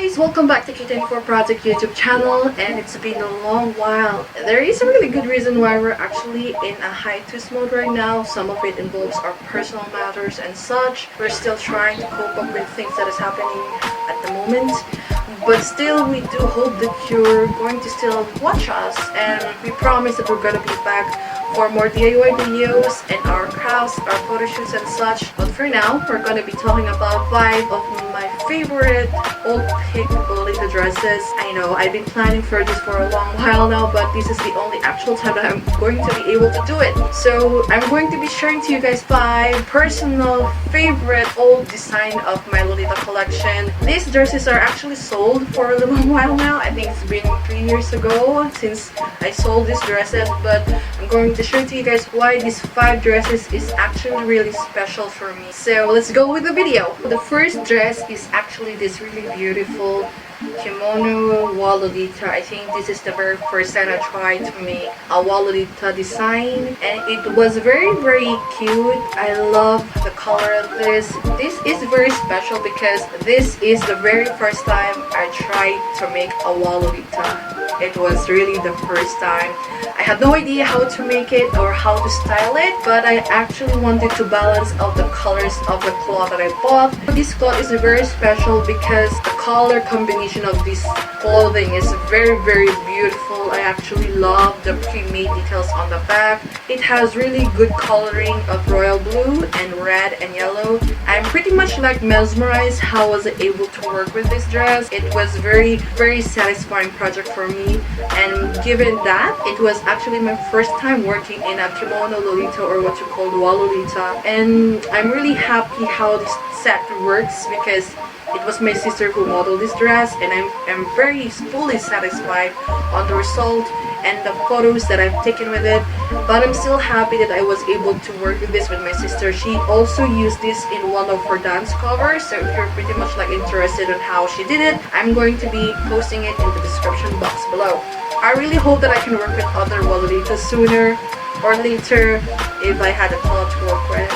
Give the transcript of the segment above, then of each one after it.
guys! Welcome back to KY24 Project YouTube channel, and it's been a long while. There is a really good reason why we're actually in a hiatus mode right now. Some of it involves our personal matters and such. We're still trying to cope up with things that is happening at the moment. But still, we do hope that you're going to still watch us, and we promise that we're going to be back for more DIY videos and our crafts, our photo shoots and such. But for now, we're going to be talking about 5 of my favorite old pink Lolita dresses. I know I've been planning for this for a long while now, but this is the only actual time that I'm going to be able to do it. So I'm going to be sharing to you guys 5 personal favorite old design of my Lolita collection. These dresses are actually sold for a little while now. I think it's been 3 years ago since I sold these dresses, but I'm going to share to you guys why these 5 dresses is actually really special for me. So let's go with the video. The first dress is actually this really beautiful kimono wall Lolita. I think this is the very first time I tried to make a wall Lolita design, and it was very cute. I love the color of this. This is very special because this is the very first time I tried to make a wall Lolita. It was really the first time. I had no idea how to make it or how to style it, but I actually wanted to balance out the colors of the cloth that I bought. This cloth is very special because the color combination of this clothing is very beautiful. I actually love the pre-made details on the back. It has really good coloring of royal blue and red and yellow. I'm pretty much like mesmerized how was I able to work with this dress. It was very satisfying project for me, and given that it was actually my first time working in a kimono Lolita, or what you call wall Lolita, and I'm really happy how this set works because it was my sister who modeled this dress, and I'm very fully satisfied on the result and the photos that I've taken with it. But I'm still happy that I was able to work with this with my sister. She also used this in one of her dance covers, so if you're pretty much like interested in how she did it, I'm going to be posting it in the description box below. I really hope that I can work with other Lolitas sooner or later if I had a cloth to work with.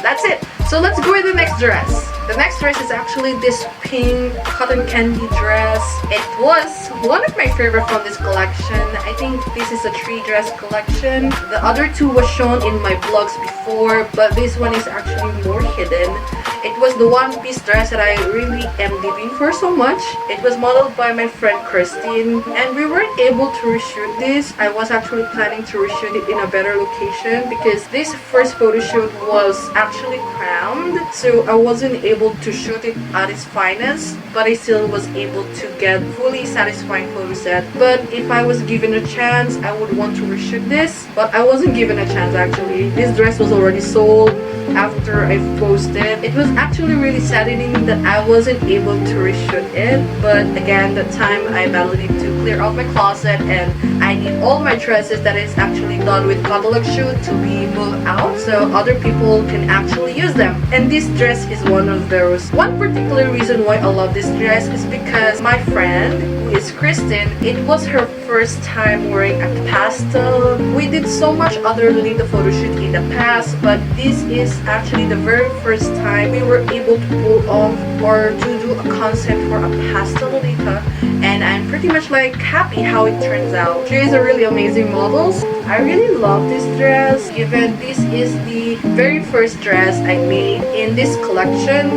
That's it. So let's go with the next dress. The next dress is actually this pink cotton candy dress. It was one of my favorite from this collection. I think this is a 3-dress collection. The other 2 was shown in my vlogs before, but this one is actually more hidden. It was the one-piece dress that I really am living for so much. It was modeled by my friend Christine, and we weren't able to reshoot this. I was actually planning to reshoot it in a better location because this first photo shoot was actually crammed, so I wasn't able to shoot it at its finest, but I still was able to get fully satisfying photo set. But if I was given a chance, I would want to reshoot this, but I wasn't given a chance actually. This dress was already sold after I posted. It was actually really saddening that I wasn't able to reshoot it, but again, that time I managed to clear out my closet, and I need all my dresses that is actually done with catalog shoot to be moved out so other people can actually use them. And this dress is one of those. One particular reason why I love this dress is because my friend, who is Kristen, it was her first time wearing a pastel. We did so much other Lolita photo shoot in the past, but this is actually the very first time we were able to pull off or to do a concept for a pastel Lolita, and I'm pretty much like happy how it turns out. She is a really amazing model. I really love this dress, given this is the very first dress I made in this collection.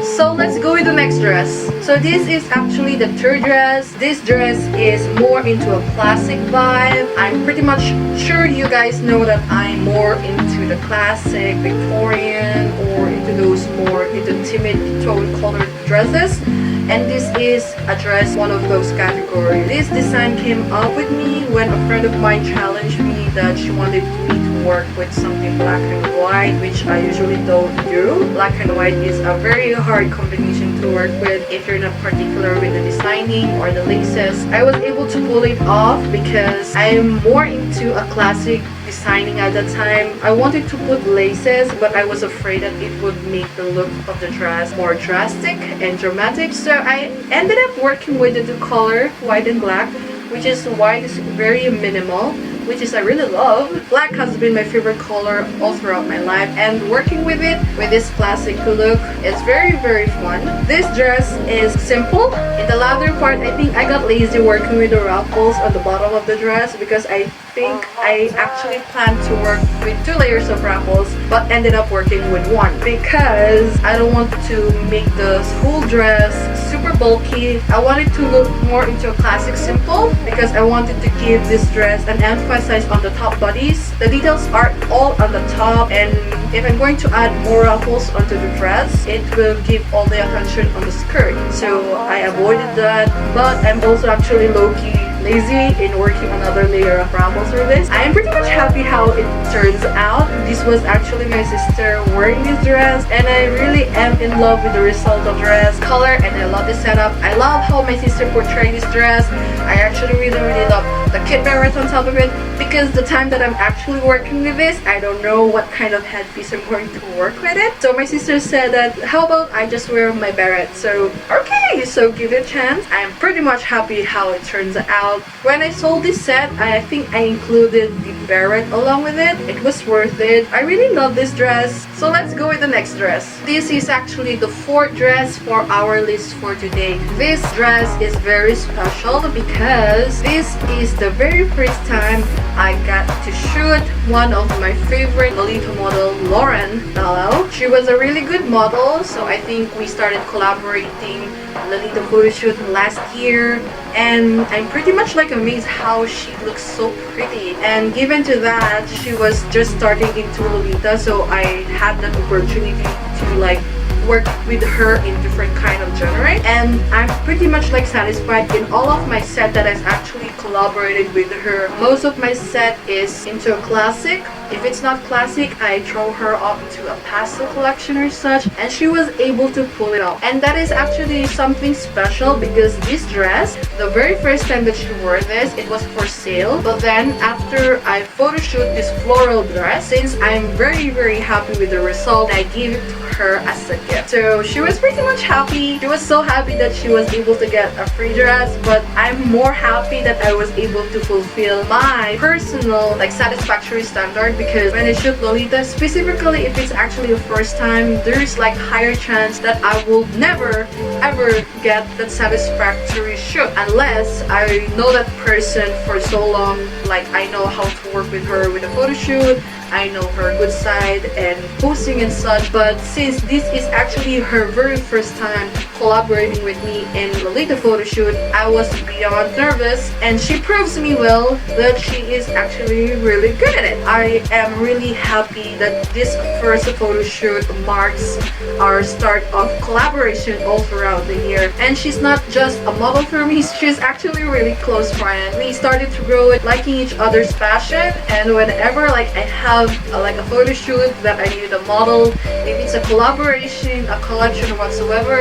So let's go with the next dress. So this is actually the 3rd dress. This dress is more into a classic vibe. I'm pretty much sure you guys know that I'm more into the classic Victorian or into those more into timid tone colored dresses. And this is a dress, one of those categories. This design came up with me when a friend of mine challenged me that she wanted me to work with something black and white, which I usually don't do. Black and white is a very hard combination to work with if you're not particular with the designing or the laces. I was able to pull it off because I am more into a classic designing at that time. I wanted to put laces, but I was afraid that it would make the look of the dress more drastic and dramatic, so I ended up working with the 2 color, white and black, which is why it's very minimal. which is I really love. Black has been my favorite color all throughout my life, and working with it, with this classic look, is very fun. This dress is simple. In the lather part, I think I got lazy working with the ruffles on the bottom of the dress because I think I actually planned to work with 2 layers of ruffles but ended up working with 1 because I don't want to make the whole dress super bulky. I wanted to look more into a classic simple because I wanted to give this dress an emphasis on the top bodies. The details are all on the top, and if I'm going to add more ruffles onto the dress, it will give all the attention on the skirt. So I avoided that, but I'm also actually low-key lazy in working another layer of ruffles for this. I am pretty much happy how it turns out. This was actually my sister wearing this dress, and I really am in love with the result of the dress color, and I love the setup. I love how my sister portrayed this dress. I actually really love the kid beret on top of it because the time that I'm actually working with this, I don't know what kind of headpiece I'm going to work with it. So my sister said that how about I just wear my beret. So okay, so give it a chance. I'm pretty much happy how it turns out. When I sold this set, I think I included the beret along with it. It was worth it. I really love this dress. So let's go with the next dress. This is actually the 4th dress for our list for today. This dress is very special because this is the very first time I got to shoot one of my favorite Lolita model, Lauren. Hello. She was a really good model, so I think we started collaborating Lolita photo shoot last year, and I'm pretty much like amazed how she looks so pretty. And given to that, she was just starting into Lolita, so I had that opportunity to like work with her in different kind of genre, and I'm pretty much like satisfied in all of my set that has actually collaborated with her. Most of my set is into a classic. If it's not classic, I throw her up to a pastel collection or such, and she was able to pull it off. And that is actually something special because this dress, the very first time that she wore this, it was for sale. But then after I photo shoot this floral dress, since I'm very happy with the result, I gave it to her as a gift. So she was pretty much happy. She was so happy that she was able to get a free dress, but I'm more happy that I was able to fulfill my personal like satisfactory standard, because when I shoot Lolita, specifically if it's actually the first time, there's like higher chance that I will never ever get that satisfactory shoot unless I know that person for so long. Like I know how to work with her with a photo shoot, I know her good side and posting and such. But since this is actually her very first time collaborating with me in Lolita photo shoot, I was beyond nervous, and she proves me well that she is actually really good at it. I am really happy that this first photo shoot marks our start of collaboration all throughout the year. And she's not just a model for me, she's actually a really close friend. We started to grow it liking each other's fashion, and whenever like I have like a photo shoot that I need a model, if it's a collaboration, a collection or whatsoever,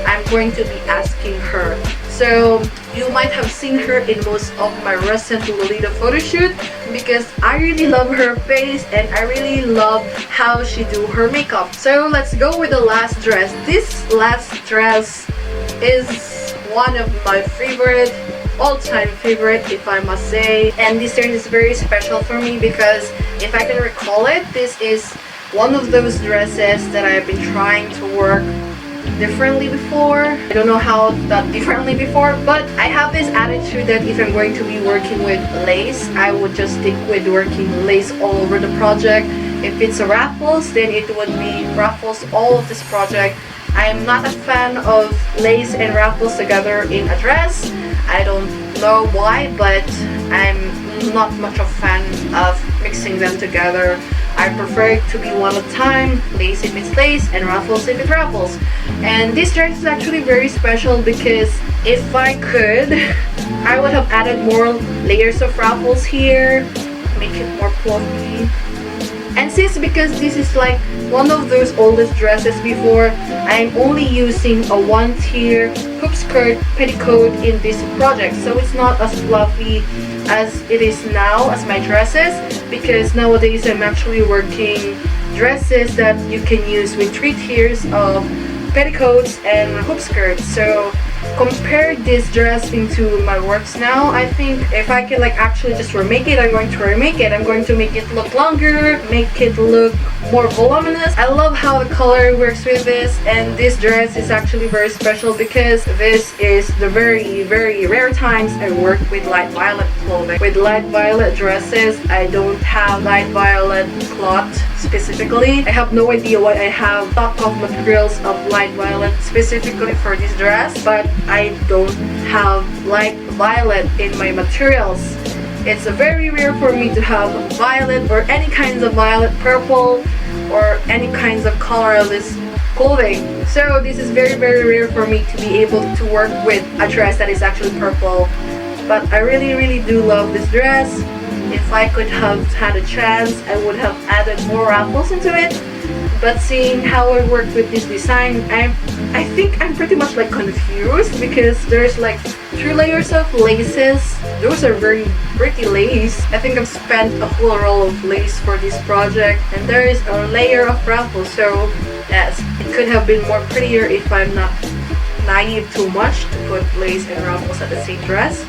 I'm going to be asking her. So you might have seen her in most of my recent Lolita photo shoot because I really love her face and I really love how she do her makeup. So let's go with the last dress. This last dress is one of my favorite, all-time favorite if I must say, and this dress is very special for me because if I can recall it, this is one of those dresses that I've been trying to work differently before. I don't know how that differently before, but I have this attitude that if I'm going to be working with lace, I would just stick with working lace all over the project. If it's a ruffles, then it would be ruffles all of this project. I'm not a fan of lace and ruffles together in a dress. I don't know why, but I'm not much of a fan of mixing them together. I prefer it to be one at a time, lace if it's lace and ruffles if it's ruffles. And this dress is actually very special because if I could, I would have added more layers of ruffles here, make it more fluffy. And because this is like one of those oldest dresses before, I'm only using a one-tier hoop skirt petticoat in this project, so it's not as fluffy as it is now as my dresses, because nowadays I'm actually working dresses that you can use with 3 tiers of petticoats and hoop skirts. So compare this dress into my works now, I think if I can like actually just remake it, I'm going to remake it. I'm going to make it look longer, make it look more voluminous. I love how the color works with this, and this dress is actually very special because this is the very rare times I work with light violet clothing. With light violet dresses, I don't have light violet cloth specifically. I have no idea why I have stock of materials of light violet specifically for this dress, but I don't have light violet in my materials. It's very rare for me to have violet or any kinds of violet, purple, or any kinds of colorless clothing. So this is very rare for me to be able to work with a dress that is actually purple. But I really do love this dress. If I could have had a chance, I would have added more ruffles into it. But seeing how I worked with this design, I think I'm pretty much like confused because there's like 3 layers of laces. Those are very pretty lace. I think I've spent a whole roll of lace for this project, and there is a layer of ruffles. So yes, it could have been more prettier if I'm not naive too much to put lace and ruffles at the same dress.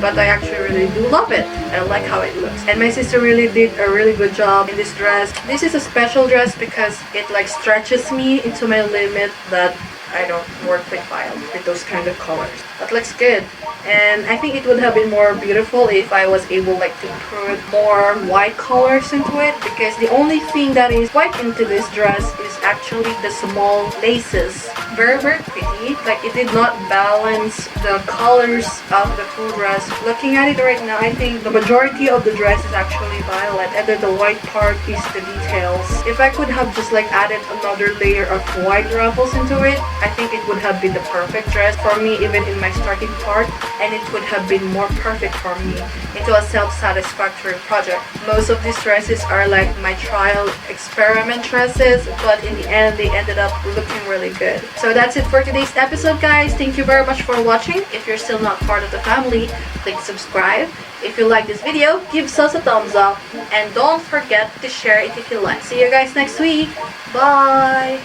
But I actually really do love it. I like how it looks. And my sister really did a really good job in this dress. This is a special dress because it like stretches me into my limit that I don't work with violet with those kind of colors. That looks good. And I think it would have been more beautiful if I was able like to put more white colors into it, because the only thing that is white into this dress is actually the small laces. Very pretty. Like it did not balance the colors of the full dress. Looking at it right now, I think the majority of the dress is actually violet, and then the white part is the details. If I could have just like added another layer of white ruffles into it, I think it would have been the perfect dress for me, even in my starting part, and it would have been more perfect for me into a self-satisfactory project. Most of these dresses are like my trial experiment dresses, but in the end they ended up looking really good. So that's it for today's episode, guys. Thank you very much for watching. If you're still not part of the family, click subscribe. If you like this video, give us a thumbs up, and don't forget to share it if you like. See you guys next week. Bye!